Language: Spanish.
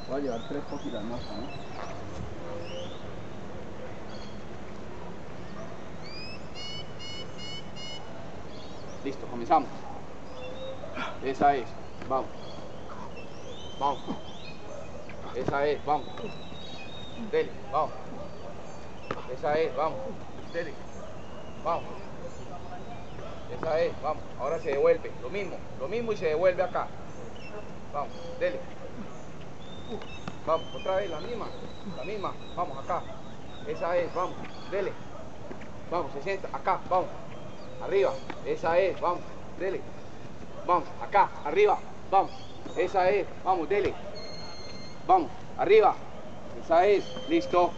Voy a llevar 3 poquitas más, ¿no? Listo, comenzamos. Esa es, vamos. Vamos. Esa es, vamos. Dele, vamos. Esa es, vamos. Dele. Vamos. Esa es, vamos. Ahora se devuelve. Lo mismo y se devuelve acá. Vamos, dele. Vamos, otra vez, la misma. Vamos, acá. Esa es, vamos, dele. Vamos, se sienta, acá, vamos. Arriba, esa es, vamos, dele. Vamos, acá, arriba, vamos. Esa es, vamos, dele. Vamos, arriba. Esa es, listo.